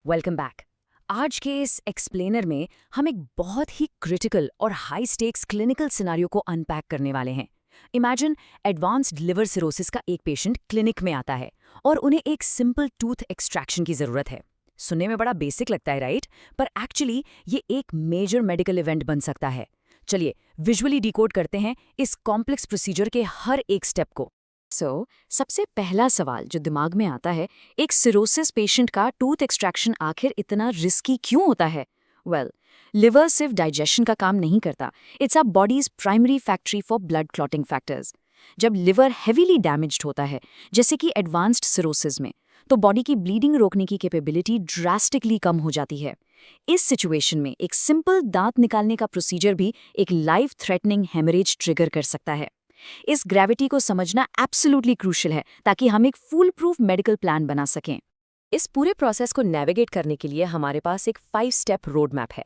Welcome back. आज के इस एक्सप्लेनर में हम एक बहुत ही क्रिटिकल और हाई स्टेक्स क्लिनिकल सिनारियो को अनपैक करने वाले हैं। इमेजिन एडवांस्ड लिवर सिरोसिस का एक पेशेंट क्लिनिक में आता है और उन्हें एक सिंपल टूथ एक्सट्रैक्शन की ज़रूरत है। सुनने में बड़ा बेसिक लगता है, राइट? पर एक्चुअली ये एक मेजर मेडिकल इवेंट बन सकता है। चलिए विजुअली डिकोड करते हैं इस कॉम्प्लेक्स प्रोसीजर के हर एक स्टेप को। सबसे पहला सवाल जो दिमाग में आता है, एक सिरोसिस पेशेंट का टूथ एक्सट्रैक्शन आखिर इतना रिस्की क्यों होता है? लिवर सिर्फ डाइजेशन का काम नहीं करता, it's a bodies primary factory for blood clotting factors. जब लिवर हेवीली डैमेज्ड होता है, जैसे कि एडवांस्ड सिरोसिस में, तो बॉडी की ब्लीडिंग रोकने की कैपेबिलिटी ड्रास्टिकली कम हो जाती है। इस सिचुएशन में एक सिंपल दांत निकालने का प्रोसीजर भी एक लाइफ थ्रेटनिंग हेमरेज ट्रिगर कर सकता है। इस ग्रेविटी को समझना एब्सोल्युटली क्रूशियल है ताकि हम एक फुल प्रूफ मेडिकल प्लान बना सकें। इस पूरे प्रोसेस को नेविगेट करने के लिए हमारे पास एक 5 स्टेप रोड मैप है।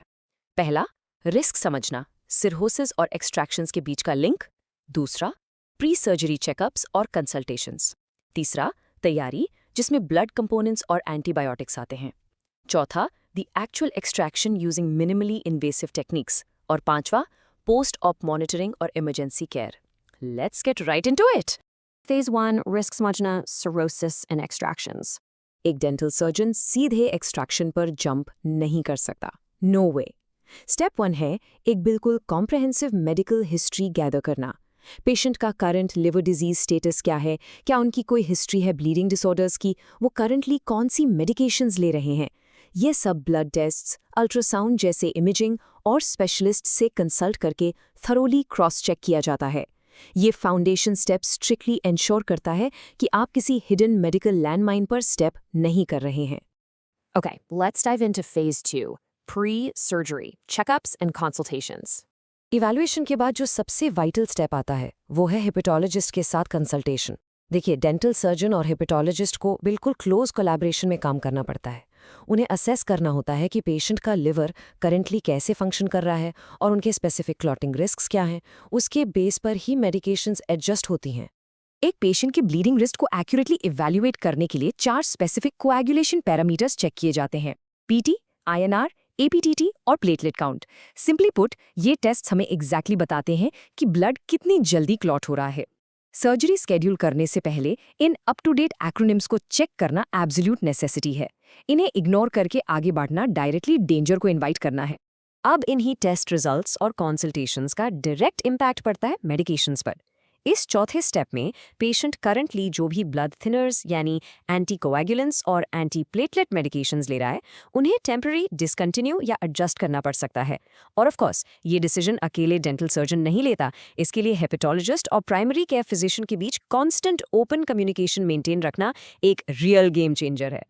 पहला, रिस्क समझना, सिरहोसिस और एक्सट्रैक्शंस के बीच का लिंक। दूसरा, प्री सर्जरी चेकअप्स और कंसल्टेशंस। तीसरा, तैयारी, जिसमें ब्लड कंपोनेंट्स और एंटीबायोटिक्स आते हैं। चौथा, the actual extraction using minimally invasive techniques. और पांचवा, पोस्ट ऑप मॉनिटरिंग और emergency care. Let's get right into it. Phase 1, risk समझना, cirrhosis and extractions. एक डेंटल सर्जन सीधे एक्सट्रैक्शन पर जंप नहीं कर सकता, नो वे। स्टेप 1 है एक बिल्कुल कॉम्प्रहेंसिव मेडिकल हिस्ट्री गैदर करना। पेशेंट का करंट लिवर डिजीज स्टेटस क्या है, क्या उनकी कोई हिस्ट्री है ब्लीडिंग डिसऑर्डर्स की, वो करंटली कौन सी मेडिकेशंस ले रहे हैं। ये सब ब्लड टेस्ट्स, अल्ट्रासाउंड जैसे इमेजिंग और स्पेशलिस्ट से कंसल्ट करके थरोली क्रॉस चेक किया जाता है। ये फाउंडेशन स्टेप स्ट्रिक्टली इंश्योर करता है कि आप किसी हिडन मेडिकल लैंडमाइन पर स्टेप नहीं कर रहे हैं। Okay, let's dive into phase 2, pre-surgery checkups and consultations. Evaluation के बाद जो सबसे वाइटल स्टेप आता है वो है हेपेटोलॉजिस्ट के साथ कंसल्टेशन। देखिए, डेंटल सर्जन और हेपेटोलॉजिस्ट को बिल्कुल क्लोज कोलैबोरेशन में काम करना पड़ता है। उन्हें असेस करना होता है कि पेशेंट का लिवर करेंटली कैसे फंक्शन कर रहा है और उनके स्पेसिफिक क्लॉटिंग रिस्क्स क्या हैं। उसके बेस पर ही मेडिकेशंस एडजस्ट होती हैं। एक पेशेंट की ब्लीडिंग रिस्क को एक्यूरेटली इवैल्यूएट करने के लिए 4 स्पेसिफिक कोएगुलेशन पैरामीटर्स चेक किए जाते हैं: पीटी, आईएनआर, एपीटीटी और प्लेटलेट काउंट। सिंपली पुट, ये टेस्ट हमें एग्जैक्टली बताते हैं कि ब्लड कितनी जल्दी क्लॉट हो रहा है। सर्जरी स्केड्यूल करने से पहले इन अप टू डेट एक्रोनिम्स को चेक करना एब्सोल्यूट नेसेसिटी है। इन्हें इग्नोर करके आगे बढ़ना डायरेक्टली डेंजर को इनवाइट करना है। अब इन्हीं टेस्ट रिजल्ट्स और कंसल्टेशंस का डायरेक्ट इम्पैक्ट पड़ता है मेडिकेशंस पर। इस चौथे स्टेप में पेशेंट करंटली जो भी ब्लड थिनर्स यानी एंटीकोएगुलेंट्स और एंटी प्लेटलेट मेडिकेशंस ले रहा है, उन्हें टेम्पररी डिसकंटिन्यू या एडजस्ट करना पड़ सकता है। और ऑफ कोर्स ये डिसीजन अकेले डेंटल सर्जन नहीं लेता। इसके लिए हेपेटोलॉजिस्ट और प्राइमरी केयर फिजिशियन के बीच कांस्टेंट ओपन कम्युनिकेशन मेंटेन रखना एक रियल गेम चेंजर है।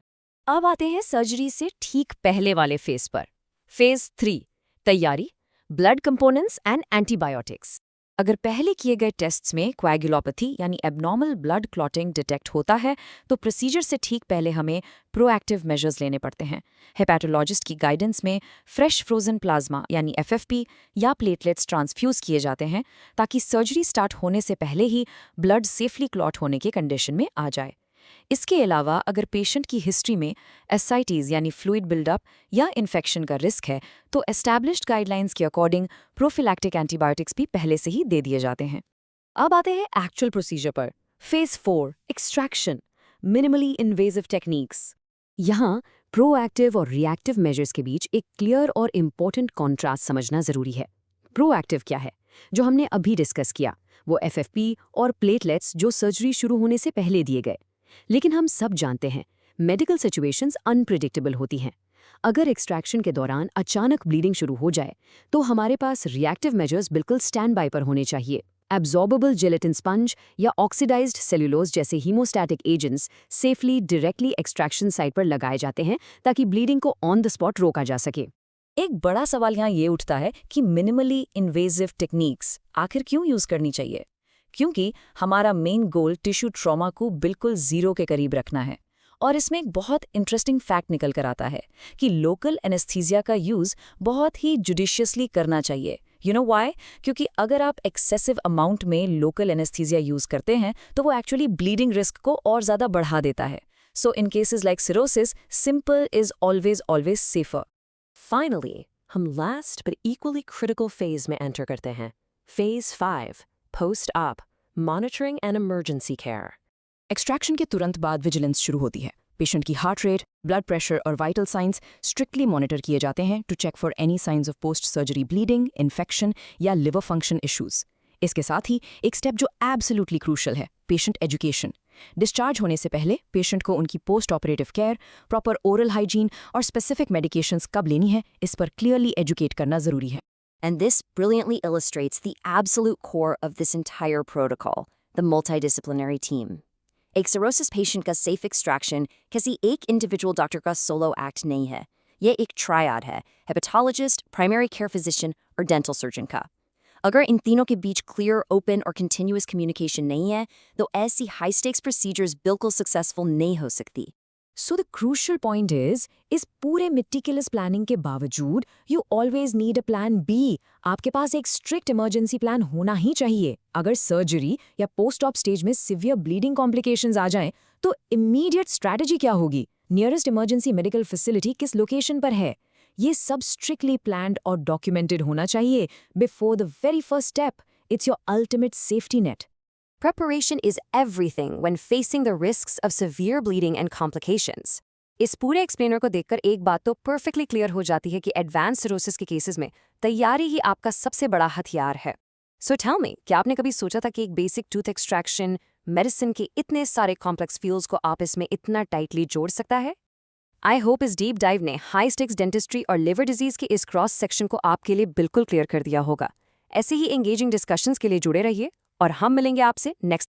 अब आते हैं सर्जरी से ठीक पहले वाले फेज पर। फेज 3, तैयारी, ब्लड कंपोनेंट्स एंड एंटीबायोटिक्स। अगर पहले किए गए टेस्ट्स में कोएगुलोपैथी यानी एबनॉर्मल ब्लड क्लॉटिंग डिटेक्ट होता है, तो प्रोसीजर से ठीक पहले हमें प्रोएक्टिव मेजर्स लेने पड़ते हैं। हेपेटोलॉजिस्ट की गाइडेंस में फ्रेश फ्रोजन प्लाज्मा यानी एफएफपी या प्लेटलेट्स ट्रांसफ्यूज किए जाते हैं ताकि सर्जरी स्टार्ट होने से पहले ही ब्लड सेफली क्लॉट होने के कंडीशन में आ जाए। इसके अलावा अगर पेशेंट की हिस्ट्री में एसाइटीज यानी फ्लूइड बिल्डअप या इन्फेक्शन का रिस्क है, तो एस्टैब्लिश्ड गाइडलाइंस के अकॉर्डिंग प्रोफिलैक्टिक एंटीबायोटिक्स भी पहले से ही दे दिए जाते हैं। अब आते हैं एक्चुअल प्रोसीजर पर। Phase 4, extraction, minimally invasive techniques. यहाँ प्रोएक्टिव और रिएक्टिव मेजर्स के बीच एक क्लियर और इम्पोर्टेंट कॉन्ट्रास्ट समझना जरूरी है। प्रोएक्टिव क्या है? जो हमने अभी डिस्कस किया, वो एफएफपी और प्लेटलेट्स जो सर्जरी शुरू होने से पहले दिए गए। लेकिन हम सब जानते हैं मेडिकल सिचुएशंस अनप्रिडिक्टेबल होती हैं। अगर एक्सट्रैक्शन के दौरान अचानक ब्लीडिंग शुरू हो जाए, तो हमारे पास रिएक्टिव मेजर्स बिल्कुल स्टैंड बाय पर होने चाहिए। एब्जॉर्बेबल जेलेटिन स्पंज या ऑक्सीडाइज्ड सेल्यूलोज जैसे haemostatic agents safely directly extraction site पर लगाए जाते हैं ताकि ब्लीडिंग को ऑन द स्पॉट रोका जा सके। एक बड़ा सवाल यहाँ ये उठता है कि मिनिमली इन्वेजिव टेक्निक्स आखिर क्यों यूज करनी चाहिए? क्योंकि हमारा मेन गोल टिश्यू ट्रॉमा को बिल्कुल जीरो के करीब रखना है। और इसमें एक बहुत इंटरेस्टिंग फैक्ट निकल कर आता है कि लोकल एनेस्थीसिया का यूज़ बहुत ही जुडिशियसली करना चाहिए। You know why? क्योंकि अगर आप एक्सेसिव अमाउंट में लोकल एनेस्थीसिया यूज़ करते हैं तो वो एक्चुअली ब्लीडिंग रिस्क को और ज़्यादा बढ़ा देता है। So in cases like cirrhosis, simple is always safer. Finally, हम last but equally critical phase में enter करते हैं. Phase 5, post-op, monitoring and emergency care. Extraction के तुरंत बाद विजिलेंस शुरू होती है. पेशेंट की हार्ट रेट, ब्लड प्रेशर और वाइटल साइंस स्ट्रिक्टली मॉनिटर किए जाते हैं to check for any signs of post surgery bleeding, infection या लिवर फंक्शन इश्यूज. इसके साथ ही एक स्टेप जो एब्सोल्युटली क्रूशल है, पेशेंट एजुकेशन. डिस्चार्ज होने से पहले पेशेंट को उनकी post operative care, proper oral hygiene और स्पेसिफिक मेडिकेशंस कब लेनी है, इस पर क्लियरली एजुकेट करना जरूरी है. And this brilliantly illustrates the absolute core of this entire protocol, the multidisciplinary team. एक cirrhosis patient का safe extraction किसी एक individual doctor का solo act नहीं है. ये एक triad है, hepatologist, primary care physician और dental surgeon का. अगर इन तीनों के बीच clear, open और continuous communication नहीं है, तो ऐसी high stakes procedures बिल्कुल successful नहीं हो सकती. So the crucial point is, इस पूरे meticulous planning के बावजूद, you always need a plan B. आपके पास एक strict emergency plan होना ही चाहिए. अगर surgery या post-op stage में severe bleeding complications आ जाएं, तो immediate strategy क्या होगी? Nearest emergency medical facility किस location पर है? ये सब strictly planned और documented होना चाहिए before the very first step. It's your ultimate safety net. Preparation is everything when facing the risks of severe bleeding and complications. इस पूरे एक्सप्लेनर को देखकर एक बात तो परफेक्टली क्लियर हो जाती है कि एडवांस सिरोसिस के केसेस में तैयारी ही आपका सबसे बड़ा हथियार है. सो टेल मी, क्या आपने कभी सोचा था कि एक बेसिक टूथ एक्सट्रैक्शन मेडिसिन के इतने सारे कॉम्प्लेक्स फील्ड्स को आपस में इतना टाइटली जोड़ सकता है? आई होप इस डीप डाइव ने हाई स्टिक्स डेंटिस्ट्री और लिवर डिजीज के इस क्रॉस सेक्शन को आपके लिए बिल्कुल क्लियर कर दिया होगा. ऐसे ही एंगेजिंग डिस्कशंस के लिए जुड़े रहिए और हम मिलेंगे आपसे नेक्स्ट